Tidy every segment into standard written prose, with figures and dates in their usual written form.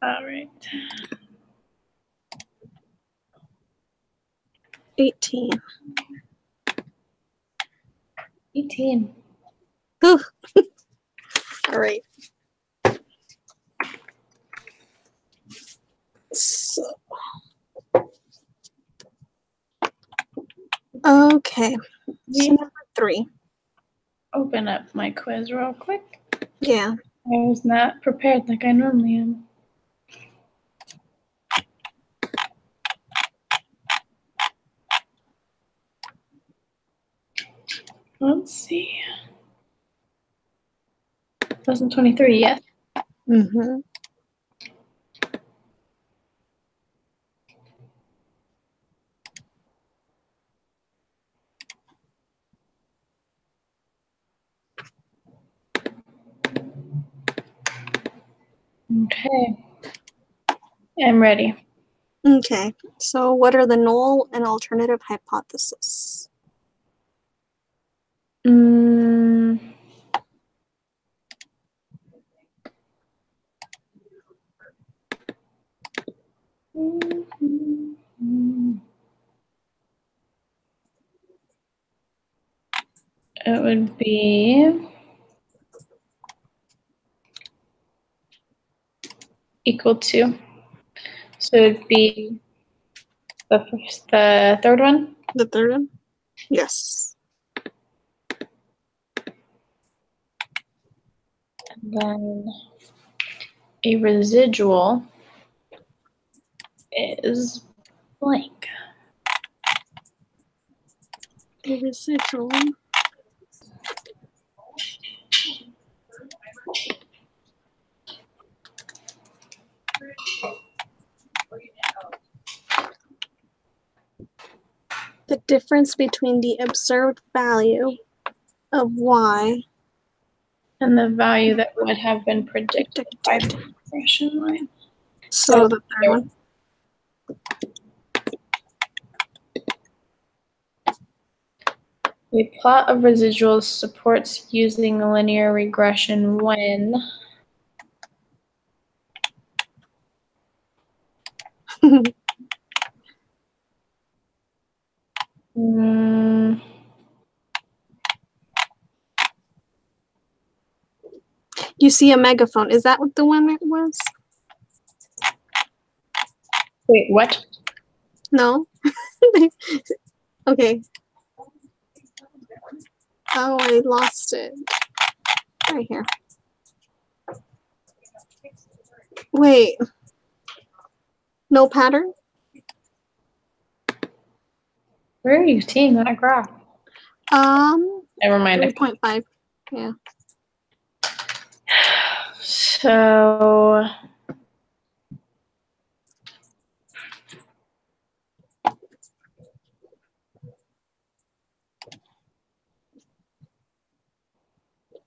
All right. 18. 18. Whew. All right. So, okay. So number 3. Open up my quiz real quick. Yeah. I was not prepared like I normally am. Let's see. Lesson 23, yes? Mm-hmm. Okay. I'm ready. Okay. So what are the null and alternative hypotheses? It would be equal to. So it'd be the third one? The third one? Yes. And then a residual is blank. A residual. The difference between the observed value of y and the value that would have been predicted by the regression line. So the third one. A plot of residuals supports using linear regression when You see a megaphone. Is that what the one it was? Wait, what? No? Okay. Oh, I lost it. Right here. Wait. No pattern? Where are you seeing that graph? Never mind. 3.5. Yeah. So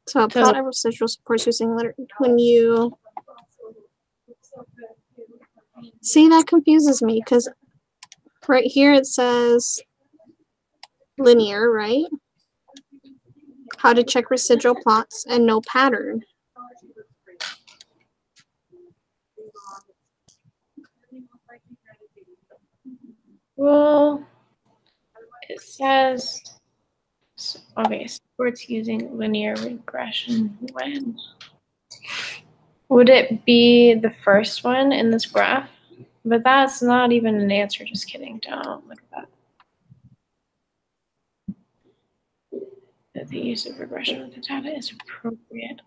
So a plot of residual supports using when you see, that confuses me because right here it says linear, right? How to check residual plots and no pattern. Well, it says, okay, supports using linear regression when? Would it be the first one in this graph? But that's not even an answer, just kidding, don't look at that. The use of regression with the data is appropriate.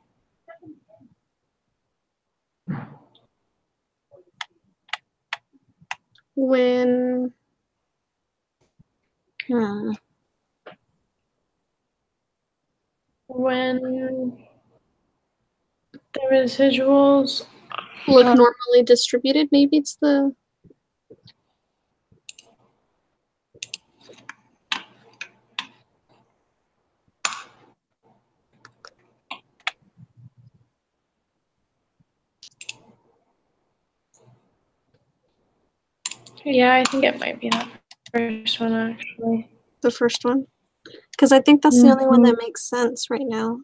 When When the residuals look normally distributed, maybe it's the yeah, I think it might be that first one actually. The first one? Because I think that's the only one that makes sense right now.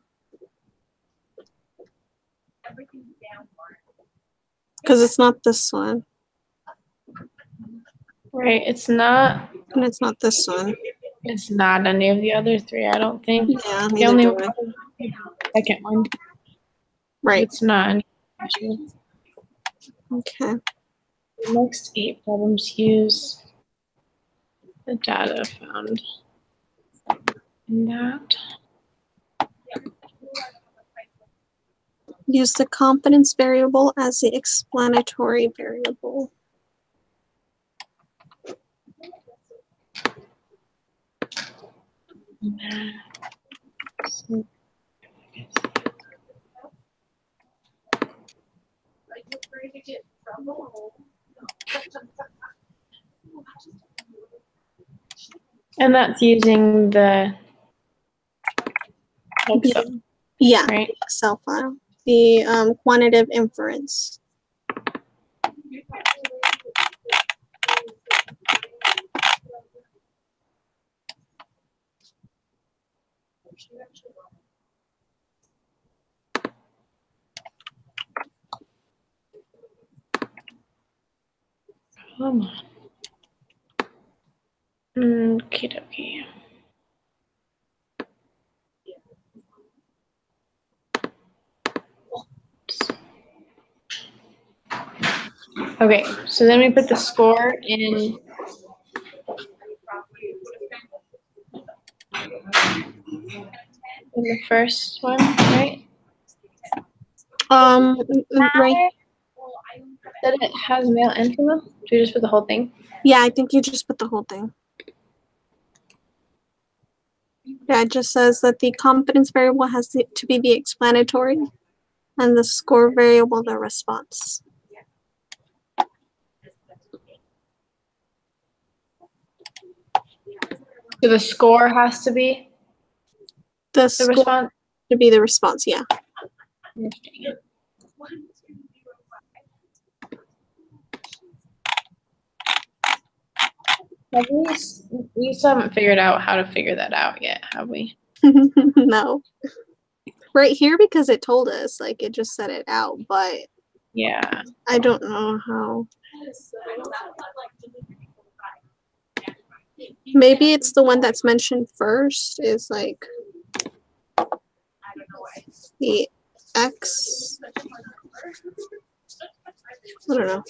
Because it's not this one. Right, it's not. And it's not this one. It's not any of the other three, I don't think. Yeah, The neither only do one, I. second one. Right. It's not any. Actually. Okay. The next 8 problems use the data found in that. Use the confidence variable as the explanatory variable. And that's using the Excel, Yeah, right? Excel file. The quantitative inference. Come on. Okie dokie. Okay, so then we put the score in the first one, right? Right. That it has male and female? Do we just put the whole thing? Yeah, I think you just put the whole thing. Yeah, it just says that the confidence variable has to be the explanatory and the score variable the response. So the score has to be The the score response? to be the response, yeah. We still haven't figured out how to figure that out yet, have we? No. Right here, because it told us, like, it just said it out, but Yeah. I don't know how. Maybe it's the one that's mentioned first is like the X. I don't know.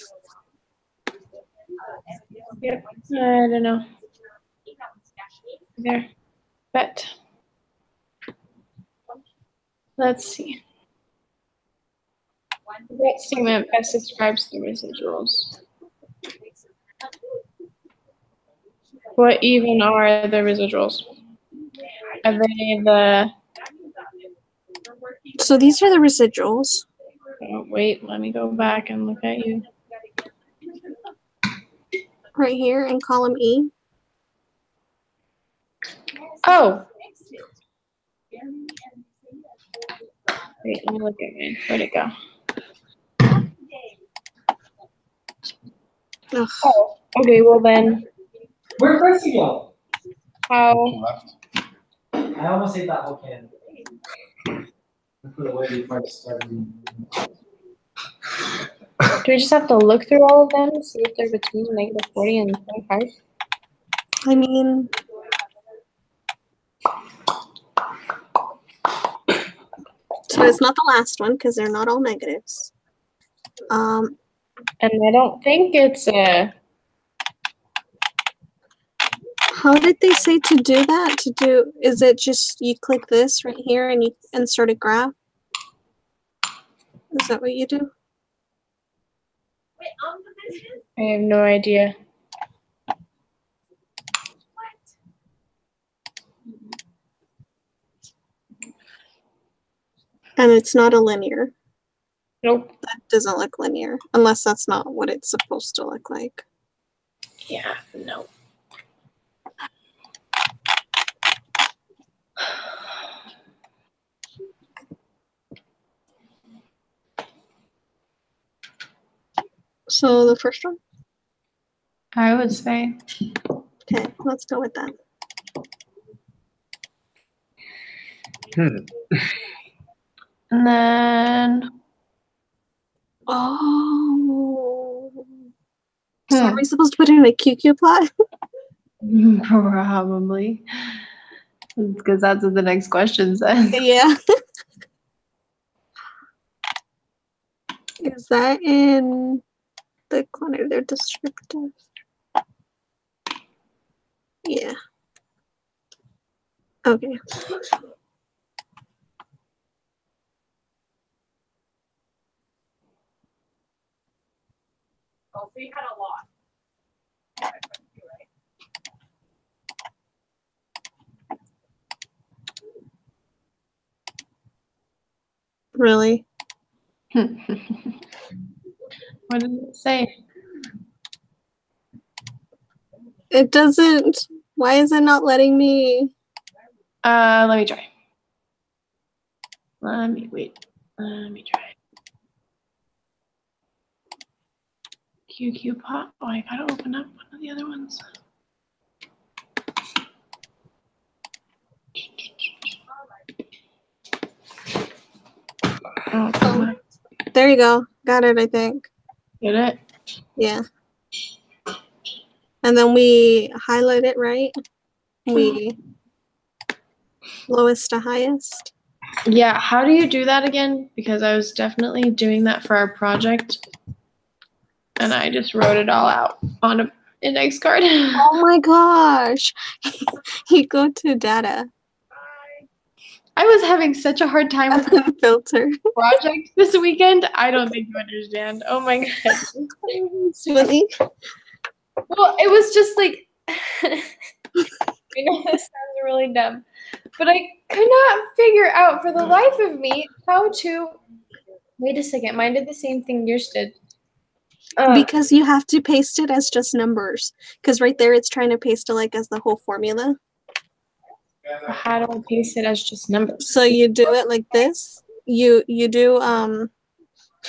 Yep. I don't know. There. But let's see. What statement best describes the residuals? What even are the residuals? Are they the... So these are the residuals. Oh, wait, let me go back and look at you. Right here in column E. Oh! Wait, let me look at it. Where'd it go? Ugh. Oh, okay, well then, Where'd Gracie go? how... Left. I almost ate that whole can. I put it away before I started. Do we just have to look through all of them and see if they're between -40 and 25? I mean, so it's not the last one because they're not all negatives. And I don't think it's a... How did they say to do that? Is it just you click this right here and you insert a graph? Is that what you do? I have no idea. And it's not a linear. Nope. That doesn't look linear, unless that's not what it's supposed to look like. Yeah, no. So the first one? I would say. Okay, let's go with that. And then... Oh. Are we supposed to put in a QQ plot? Probably. Because that's what the next question says. Yeah. Is that in the corner? They're descriptive. Yeah. Okay. Oh, so you had a lot. Really? What did it say? It doesn't. Why is it not letting me? Let me try. Let me try. QQ pop. Oh, I gotta open up one of the other ones. Oh, come on. There you go. Got it, I think. Get it? Yeah. And then we highlight it, right? We lowest to highest. Yeah, how do you do that again? Because I was definitely doing that for our project. And I just wrote it all out on an index card. Oh my gosh. You go to data. I was having such a hard time with the Filter. project this weekend. I don't think you understand. Oh my god. Really? Well, it was just like I know this sounds really dumb, but I could not figure out for the life of me how to. Wait a second, mine did the same thing yours did. Because you have to paste it as just numbers. Because right there it's trying to paste it like as the whole formula. How do I paste it as just numbers? So you do it like this. You do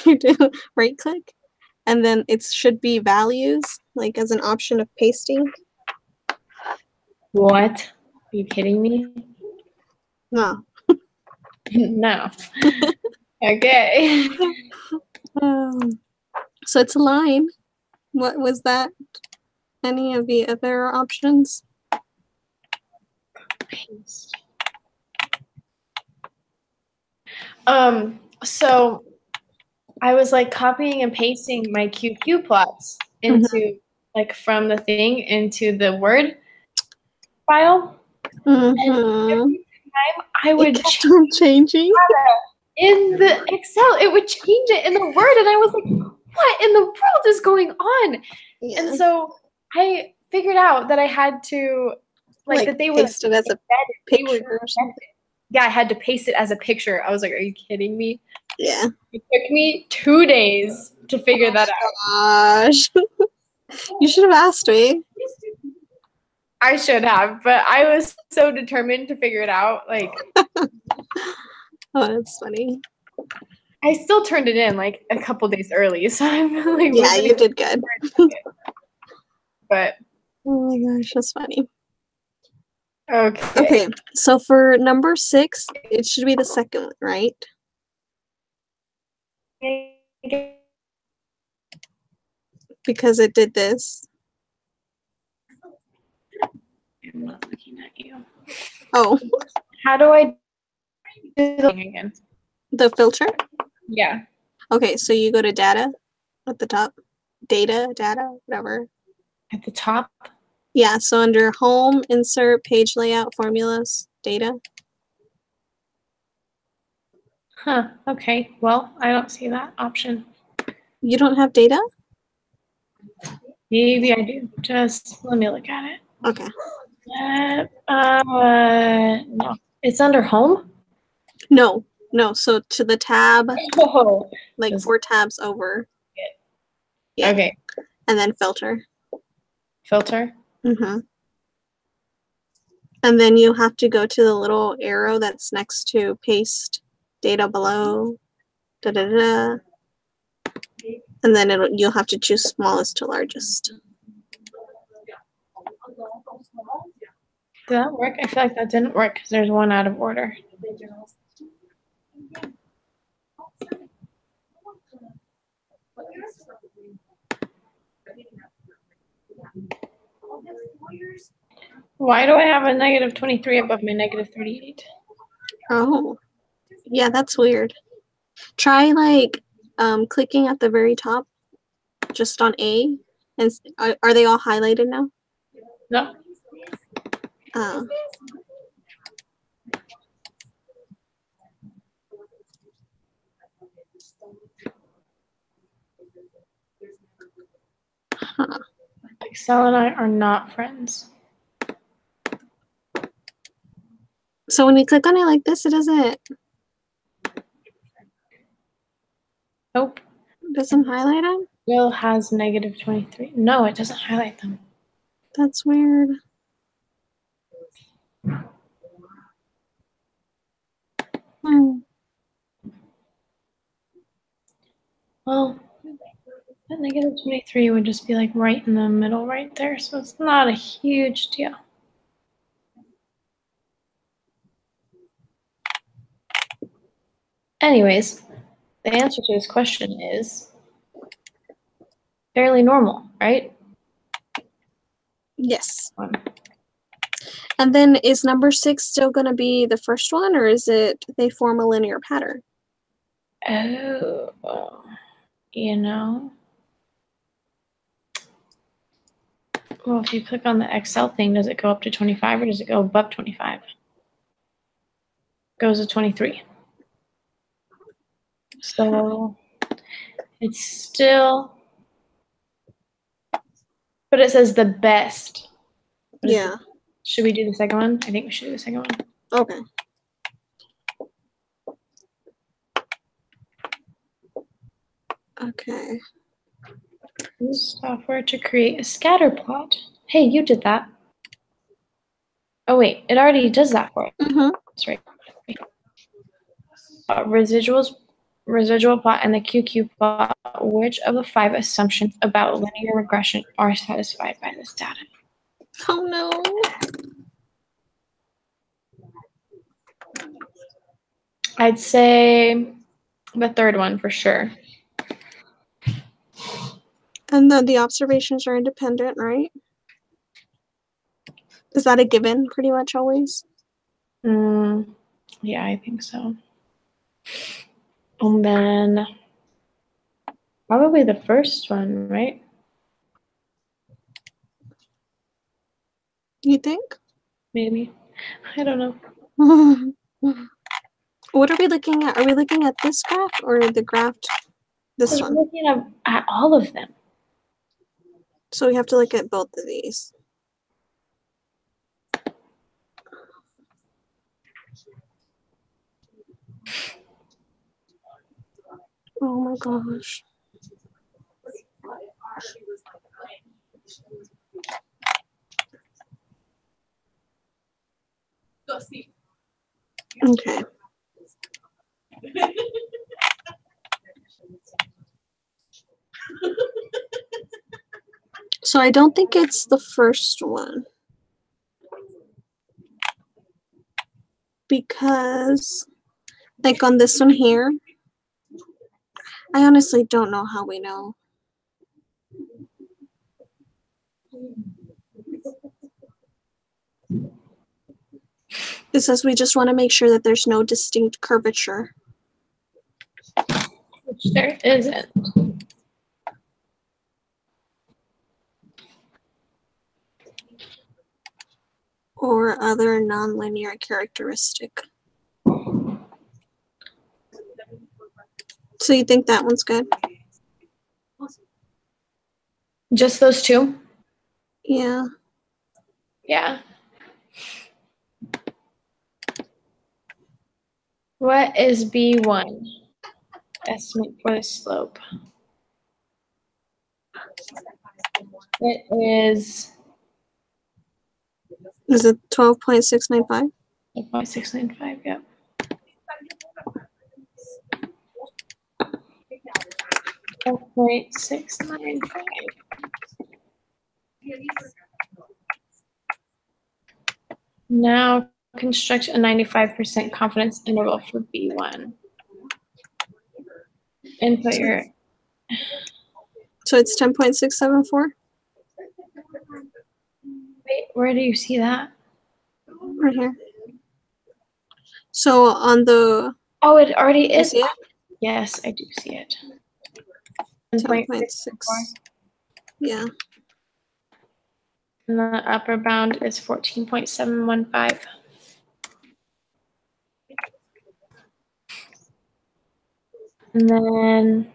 you do right click and then it should be values like as an option of pasting. What? Are you kidding me? No. No. Okay. So it's a line. What was that? Any of the other options? Paste. So I was like copying and pasting my QQ plots into like from the thing into the Word file. Mm-hmm. I would It kept on changing. in the Excel, it would change it in the Word, and I was like, what in the world is going on? Yeah. And so I figured out that I had to like that they would paste it as a picture or something. Yeah, I had to paste it as a picture. I was like, are you kidding me? Yeah. It took me 2 days to figure that out. Gosh. You should have asked me. I should have, but I was so determined to figure it out. Like, Oh, that's funny. I still turned it in like a couple days early, so I'm really Yeah, you did good. But Oh my gosh, that's funny. okay. Okay, so for number 6, it should be the second one, right? Because it did this. I'm not looking at you. Oh, How do I do the thing again? the filter? Yeah. Okay, so you go to data at the top. Data, whatever. At the top? Yeah, so under home, insert, page layout, formulas, data. Huh. Okay. Well, I don't see that option. You don't have data? Maybe I do. Just let me look at it. Okay. No. It's under home? No. So to the tab, Oh. like Just- 4 tabs over. Yeah. Okay. And then filter. Filter. Mm-hmm. And then you have to go to the little arrow that's next to paste data below. Da da da. And then you'll have to choose smallest to largest. Did that work? I feel like that didn't work because there's one out of order. Why do I have a negative 23 above my negative 38? Oh, yeah, that's weird. Try like clicking at the very top, just on A, and are they all highlighted now? No. Oh. Huh. Excel and I are not friends. So when you click on it like this, it doesn't Nope. highlight them? Will has negative 23. No, it doesn't highlight them. That's weird. Well, that negative 23 would just be like right in the middle right there, so it's not a huge deal. Anyways, the answer to this question is fairly normal, right? Yes. And then is number 6 still going to be the first one, or is it they form a linear pattern? Oh, you know. Well, if you click on the Excel thing, does it go up to 25 or does it go above 25? Goes to 23. So it's still, but it says the best. Yeah. Should we do the second one? I think we should do the second one. Okay. Okay. Use software to create a scatter plot. Hey, you did that. Oh wait, it already does that for us. Mm-hmm. That's right. Residual plot and the QQ plot. Which of the 5 assumptions about linear regression are satisfied by this data? Oh no. I'd say the third one for sure. And then the observations are independent, right? Is that a given pretty much always? Yeah, I think so. And then probably the first one, right? You think? Maybe. I don't know. What are we looking at? Are we looking at this graph or the graph, this We're one? looking at all of them. So we have to look at both of these. Oh my gosh. Okay. So I don't think it's the first one. Because, like on this one here, I honestly don't know how we know. It says we just want to make sure that there's no distinct curvature. Which there isn't. Or other nonlinear characteristic. So you think that one's good? Just those two? Yeah. Yeah. What is B1? Estimate for the slope. It is Is it 12.695? 0.695, yep. 0.695. Now construct a 95% confidence interval for B1. Input your. So it's 10.674? Wait, Where do you see that? Right here. So on the, Oh, it already you is. see it? Yes, I do see it. 10.6. Yeah. And the upper bound is 14.715. And then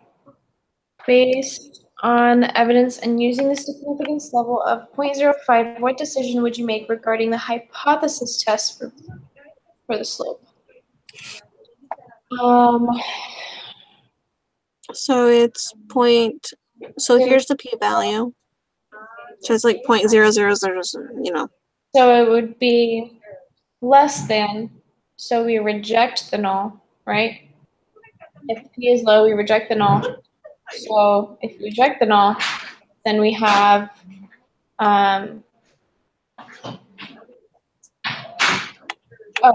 based on evidence and using the significance level of 0.05, what decision would you make regarding the hypothesis test for the slope? So it's so here's the p-value. So it's like 0.0000, you know. So it would be less than, so we reject the null, right? If p is low, we reject the null. So if we reject the null, then we have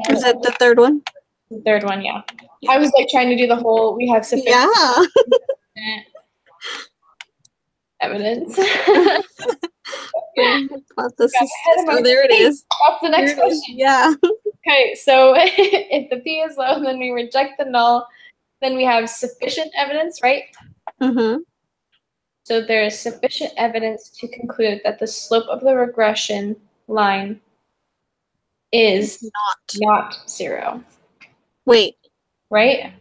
Is it the third one? the third one, yeah. I was like trying to do the whole, we have sufficient Yeah. evidence. Hypothesis. Ahead of Oh, there it is. That's the next There it is. question. Yeah. Okay, so if the p is low, then we reject the null. Then we have sufficient evidence, right? Mm-hmm. So there is sufficient evidence to conclude that the slope of the regression line is not 0, Wait, right?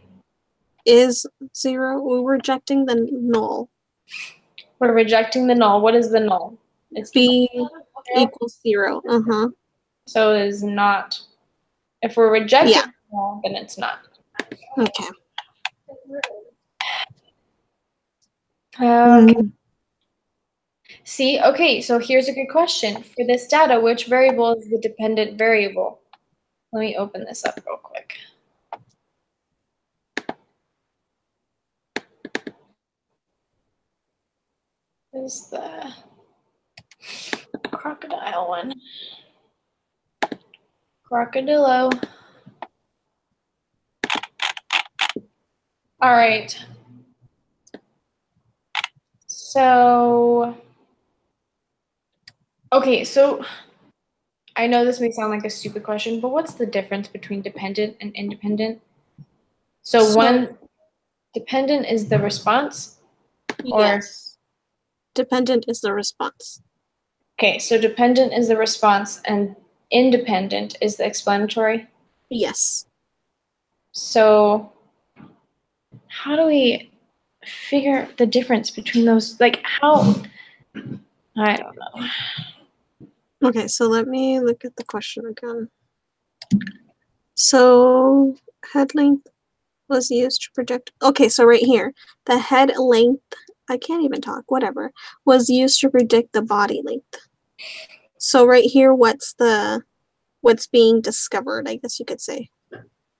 is 0? We're rejecting the null. We're rejecting the null. What is the null? It's B equals 0. Uh-huh. So it is not. If we're rejecting Yeah. the null, then it's not. Okay. Okay. See, okay, so here's a good question. For this data, which variable is the dependent variable? Let me open this up real quick. Is the crocodile one. Crocodilo. All right. So, okay, so I know this may sound like a stupid question, but what's the difference between dependent and independent? So one dependent is the response? Or yes. Dependent is the response. okay, so dependent is the response and independent is the explanatory? Yes. So how do we figure the difference between those? Like how? I don't know. Okay, so let me look at the question again. So head length was used to predict. Okay, so right here, the head length, I can't even talk, whatever, was used to predict the body length. So right here, what's being discovered, I guess you could say.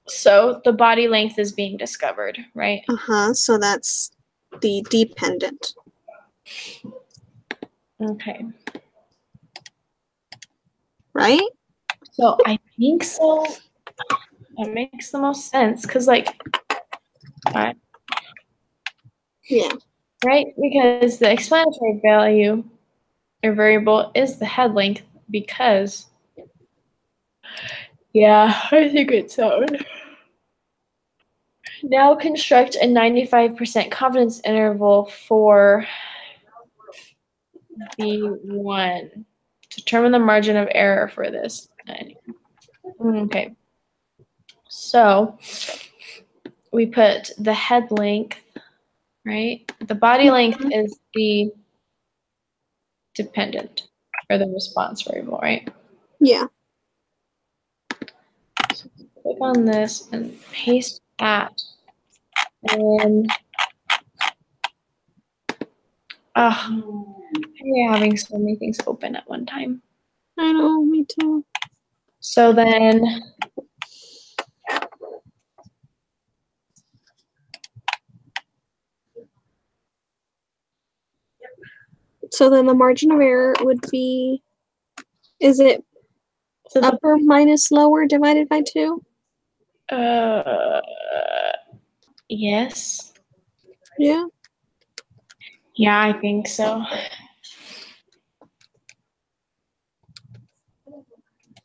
So the body length is being discovered, right? Uh-huh, so that's the dependent. Okay. Right? So I think so. That makes the most sense because, like, Yeah. right? Because the explanatory value or variable is the head length because, yeah, I think it's sound. Now construct a 95% confidence interval for B1. Determine the margin of error for this. Okay. So we put the head length, right? The body length is the dependent or the response variable, right? Yeah. So click on this and paste that. And you're having so many things open at one time. I know, me too. So then the margin of error would be, is it so upper minus lower divided by 2? Yes. Yeah. Yeah, I think so.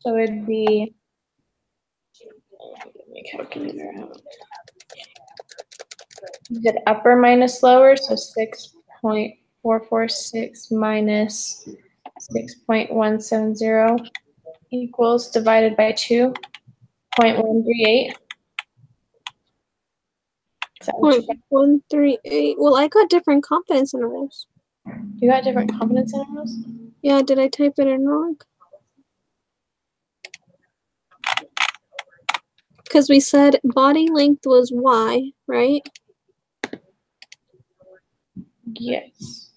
So it'd be, get my calculator out. You did upper minus lower, so 6.446 minus 6.170 equals divided by 2.138. Is that what you got? 0.138. Well, I got different confidence intervals. You got different confidence intervals? Yeah, did I type it in wrong? Because we said body length was y, right? Yes.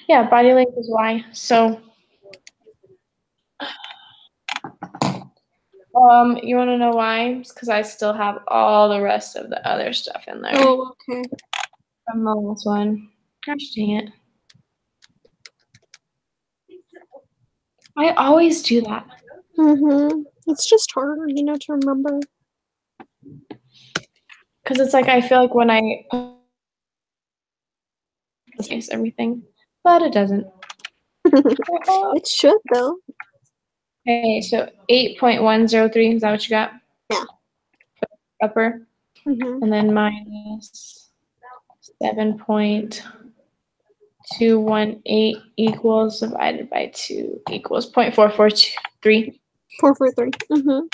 Yeah, body length is y. So, you want to know why? Because I still have all the rest of the other stuff in there Oh, okay. from the last one. Gosh dang it. I always do that. It's just harder, to remember. Because it's like I feel like when I it's everything, but it doesn't. It should, though. Okay, so 8.103, is that what you got? Yeah. Upper. Mm-hmm. And then minus 7.218 equals divided by 2 equals 0.443. 443. Mm-hmm.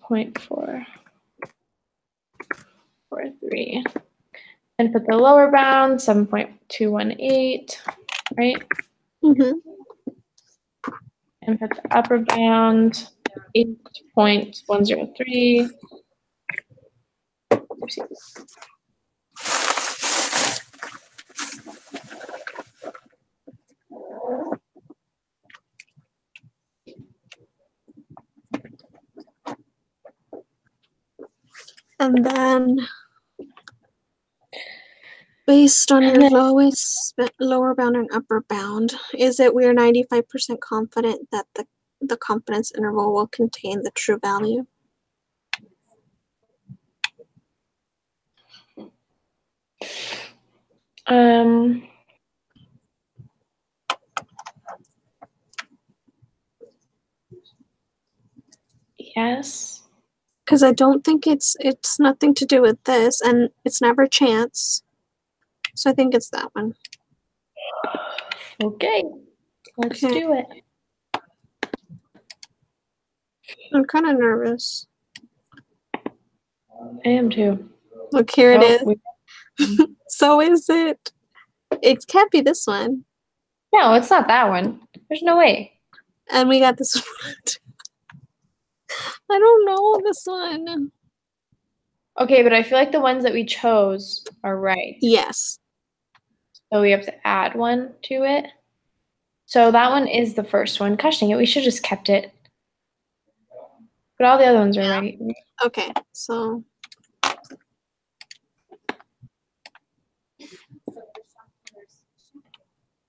0.443. And put the lower bound, 7.218, right? Mm-hmm. And put the upper bound, 8.103. Oopsie. And then, based on your lower bound and upper bound, is it we're 95% confident that the confidence interval will contain the true value? Yes. Because I don't think it's nothing to do with this, and it's never chance. So I think it's that one. Okay. Let's Okay. do it. I'm kind of nervous. I am too. Look, here it is. we- So is it? It can't be this one. No, it's not that one. There's no way. And we got this one. I don't know this one. Okay, but I feel like the ones that we chose are right. Yes. So we have to add one to it. So that one is the first one. Gosh dang it, we should have just kept it. But all the other ones are right. Okay, so.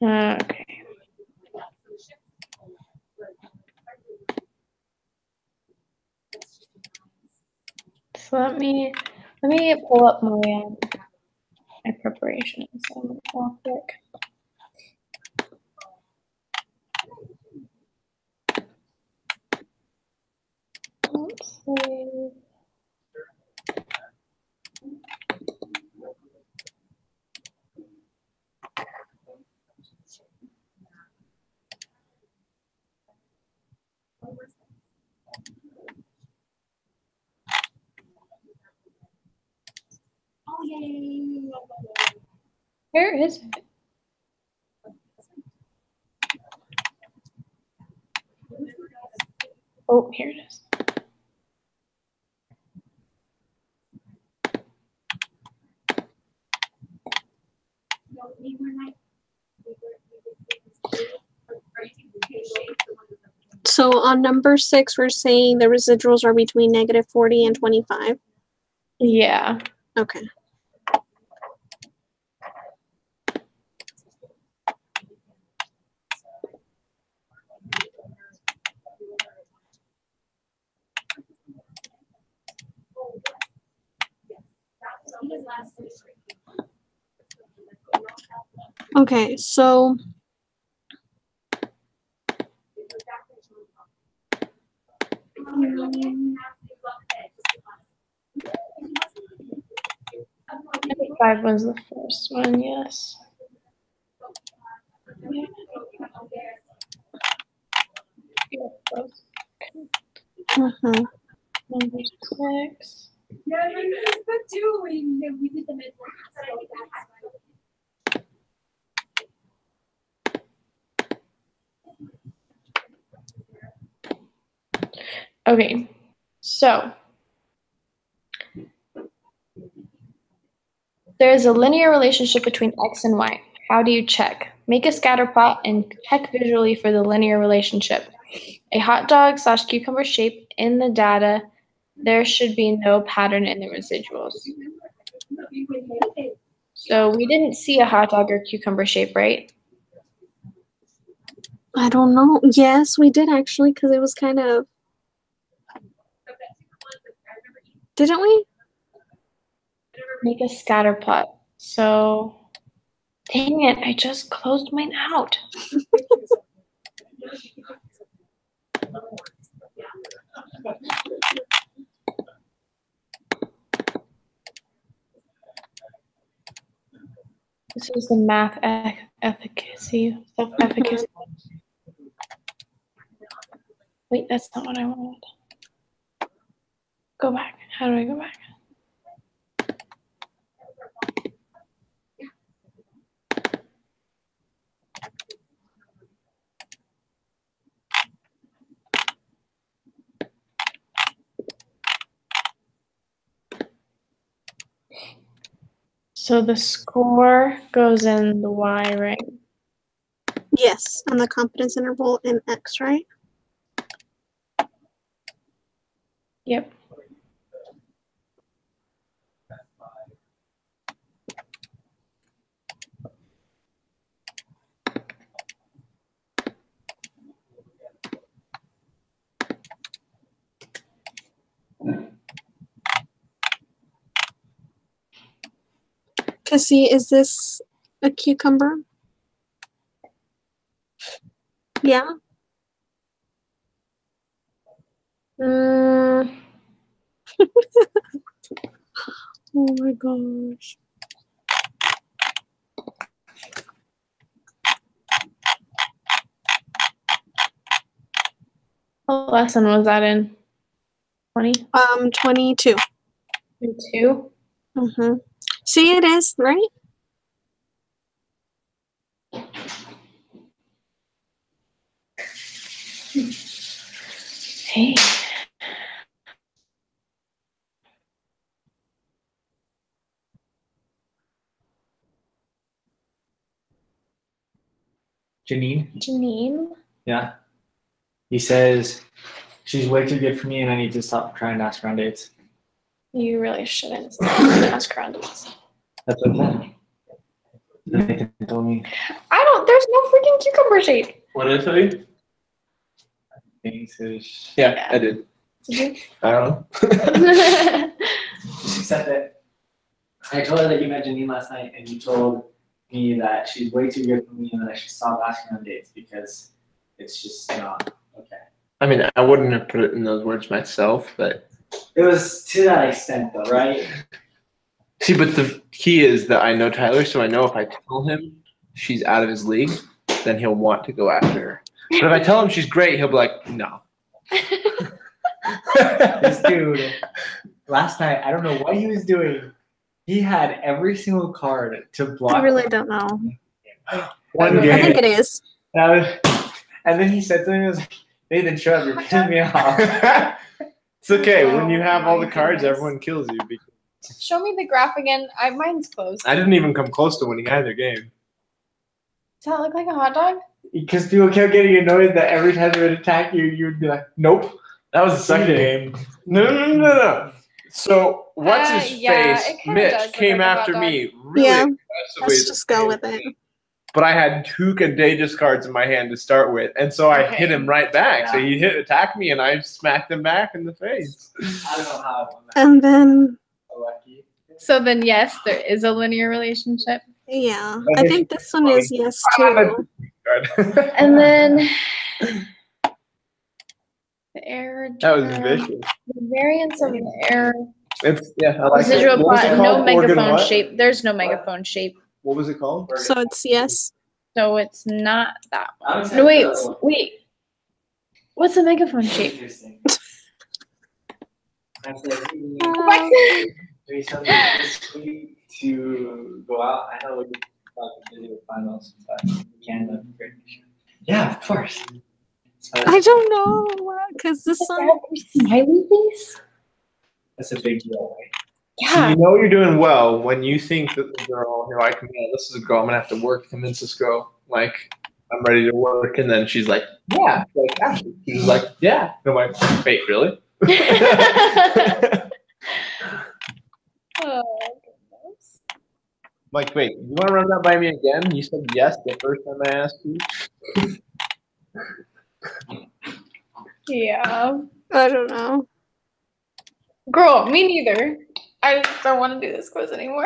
Okay. So let me pull up my preparation. So I'm gonna pull quick. Let's see. Where is it? Oh, here it is. So on number 6, we're saying the residuals are between -40 and 25. Yeah. Okay. Okay, so Five was the first one, yes. Yeah. Yeah, those. mhm. Number 6. Okay, so there is a linear relationship between x and y. How do you check? Make a scatter plot and check visually for the linear relationship. A hot dog / cucumber shape in the data, there should be no pattern in the residuals. So we didn't see a hot dog or cucumber shape, right? I don't know. Yes, we did actually, because it was kind of. Didn't we? Make a scatter plot. So, dang it, I just closed mine out. This is the math efficacy, self-efficacy. Wait, that's not what I wanted. Go back. How do I go back? So the score goes in the y, right? Yes, and the confidence interval in X, right? Yep. Cassie, is this a cucumber? Yeah. Mm, Oh my gosh. what lesson was that in? 20? 22. 2? Mm-hmm. See, it is, right? Hey. Janine? Yeah. He says she's way too good for me and I need to stop trying to ask her on dates. You really shouldn't ask her on dates. That's what Nathan told me. There's no freaking cucumber shape. What did I tell you? He says, Yeah, I did. Did you? I don't know. she said that I told her that you met Janine last night and you told me that she's way too good for me and that I should stop asking on dates because it's just not okay. I mean, I wouldn't have put it in those words myself, but. It was to that extent though, right? See, but the key is that I know Tyler, so I know if I tell him she's out of his league, then he'll want to go after her. But if I tell him she's great, he'll be like, no. This dude, last night, I don't know what he was doing. He had every single card to block. I really don't know. One I game. think it is. And then he said something, he was like, Nathan, shut up, you're pissing me off. It's okay. When you Oh have all the my cards, goodness. everyone kills you. Because Show me the graph again. Mine's closed. I didn't even come close to winning either game. Does that look like a hot dog? Because people kept getting annoyed that every time they would attack you, you would be like, nope. That was the second game. No. So what's his yeah, face? it kinda Mitch does look came like a hot after dog. me really Yeah, aggressively. Let's just go with it. But I had 2 contagious cards in my hand to start with, and so I Okay. hit him right back. So Yeah. he attacked me, and I smacked him back in the face. I don't know how I won that. And then So lucky. So then, yes, there is a linear relationship. Yeah, I I think think this one is yes too. And then the error That was term, vicious. the variance of the error It's I like it. residual What was it plot, no called? Organ megaphone what? shape. There's no megaphone shape, What was it called? So it's yes. so it's not that I one. would No, wait, say that's one. wait. What's a megaphone shape? Interesting. I said, Go back to- do we send this tweet to go out? I know we're busy with finals, but we can. Yeah, of course. I don't know because this one. Smiley face? That's a big deal, right? So Yeah. you know you're doing well when you think that the girl, you're like, man, this is a girl, I'm gonna have to work to convince this girl, like, I'm ready to work, and then she's like, yeah, like, actually, she's like, yeah. And I'm like, wait, really? Oh, goodness. Like, wait, you want to run that by me again? You said yes the first time I asked you. Yeah. I don't know. Girl, me neither. I just don't want to do this quiz anymore.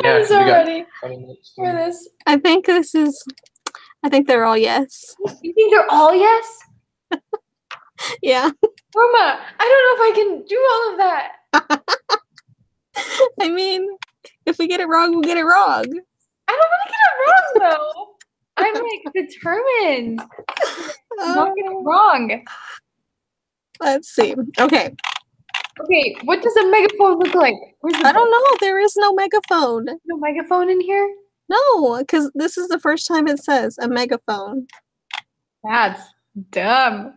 Yeah, I'm so we got ready 20 minutes. for this. I think this is. I think they're all yes. You think they're all yes? Yeah. Norma, I don't know if I can do all of that. I mean, if we get it wrong, we'll get it wrong. I don't want to get it wrong though. I'm like determined. Not get it wrong. Let's see. Okay. Okay, what does a megaphone look like? Where's the I don't know. There is no megaphone. no megaphone in here? No, because this is the first time it says a megaphone. That's dumb.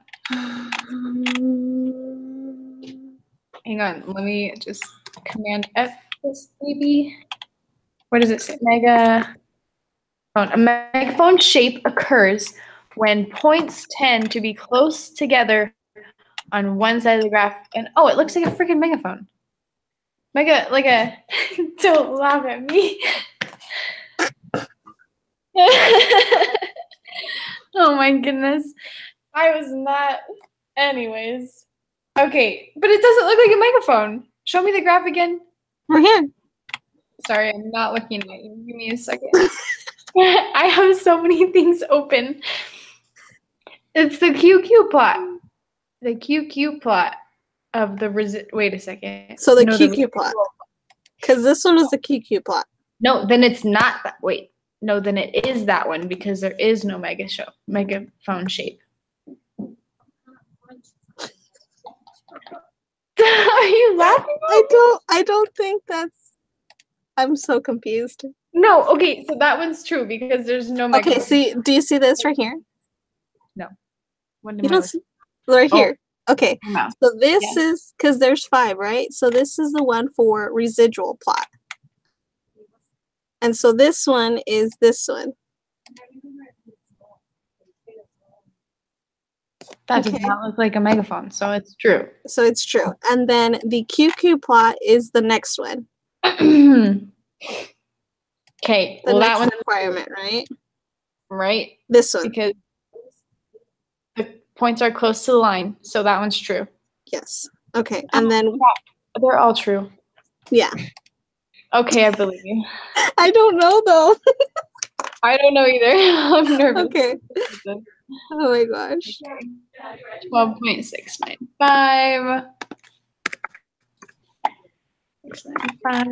Hang on, let me just Command F this baby. What does it say? Megaphone. A megaphone shape occurs when points tend to be close together on one side of the graph. And oh, it looks like a freaking megaphone. Like a don't laugh at me. Oh my goodness. I was not. Anyways. Okay, but it doesn't look like a megaphone. Show me the graph again. We're here. Sorry, I'm not looking at you. Give me a second. I have so many things open. It's the QQ plot. The QQ plot of the wait a second. So the No, QQ plot. Because this one is the QQ plot. No, then it's not that. Wait. No, then it is that one because there is no megaphone shape. Are you laughing? I don't think that's. I'm so confused. No, okay, so that one's true because there's no megaphone. Okay, see, do you see this right here? What am You I don't see right Oh. here. Okay, looking at? so this is because there's 5, right? So this is the one for residual plot. And so this one is this one. That does Okay. not look like a megaphone, so it's true. So it's true. And then the QQ plot is the next one. Okay, The well that next one's requirement, right? right This one. because the points are close to the line, so that one's true. Yes. Okay. And then They're all true. yeah. Okay, I believe you. I don't know though. I don't know either. I'm nervous. Okay. Oh my gosh. 12.695. 695.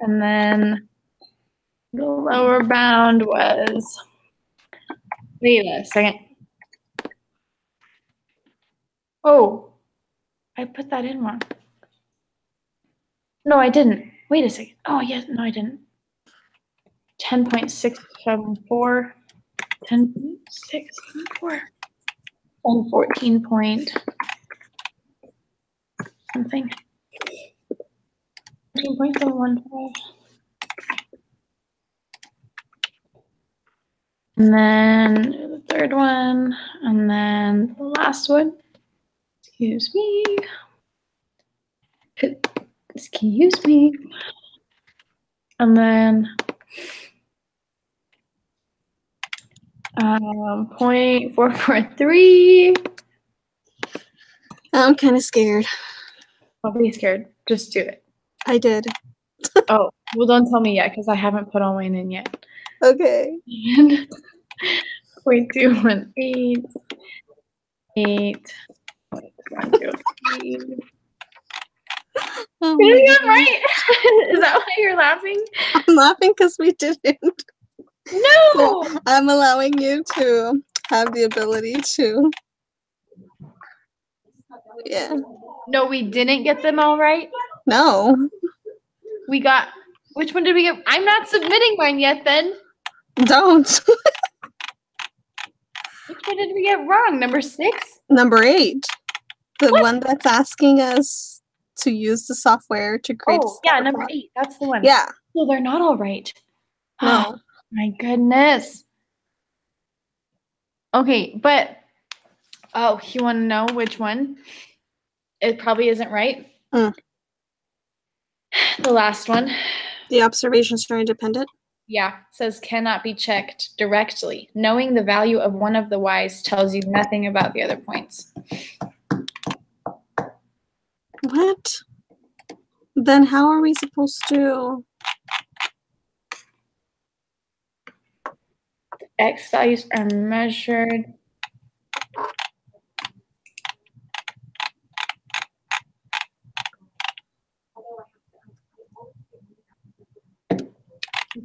And then the lower bound was. Wait a second. Oh, I put that in wrong. No, I didn't. Wait a second. Oh, yes. No, I didn't. 10.674. 10.674. And 14 point something. 14.715. And then the third one, and then the last one. Excuse me. Excuse me. And then 0.443. I'm kind of scared. Don't be scared. Just do it. I did. Oh, well, don't tell me yet because I haven't put all mine in yet. Okay. 0.218. 8. 1, 2, 3. Oh Did my we get God. right? Is that why you're laughing? I'm laughing because we didn't. No. I'm allowing you to have the ability to. Yeah. No, we didn't get them all right. No. We got. Which one did we get? I'm not submitting mine yet. Then Don't. which one did we get wrong? Number 6. Number 8. The one that's asking us to use the software to create. Oh, yeah, number 8. That's the one. Yeah. So they're not all right. No. My goodness. Okay, but you want to know which one? It probably isn't right. Mm. The last one. The observations are independent. Yeah, says cannot be checked directly. Knowing the value of one of the y's tells you nothing about the other points. What? Then how are we supposed to? X values are measured.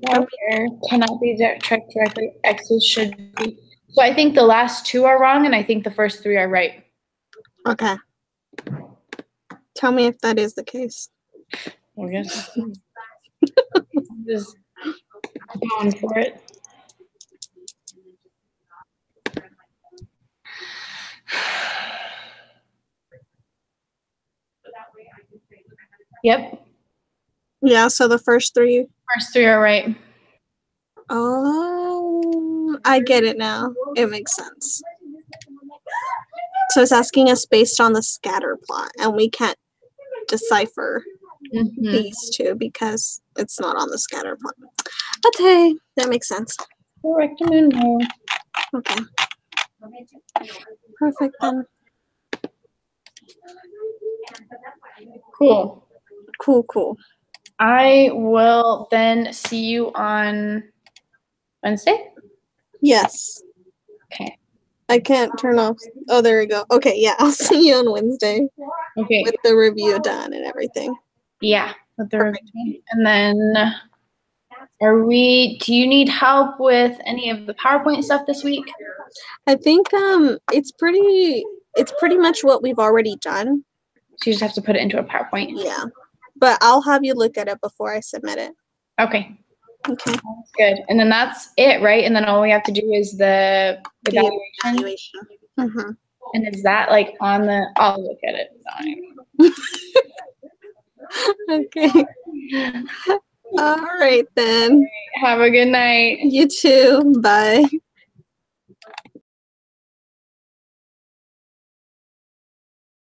Here cannot be checked directly. X's should be. So I think the last 2 are wrong, and I think the first 3 are right. Okay. Tell me if that is the case. I guess. Just going for it. Yep, Yeah, so the first 3. first 3 are right. Oh, I get it now. It makes sense. So it's asking us based on the scatter plot, and we can't decipher Mhm. these 2 because it's not on the scatter plot. Okay, that makes sense. Correct. No. Okay. Perfect then. Cool. Cool. I will then see you on Wednesday. Yes. Okay. I can't turn off. Oh, there we go. Okay, yeah, I'll see you on Wednesday Okay. with the review done and everything. Yeah. With the Perfect. review. And then do you need help with any of the PowerPoint stuff this week? I think it's pretty much what we've already done. So you just have to put it into a PowerPoint. Yeah. But I'll have you look at it before I submit it. Okay. Okay. That's good. And then that's it, right? And then all we have to do is the evaluation. Mm-hmm. And is that like on the, I'll look at it. Okay. All right then. Have a good night. You too. Bye.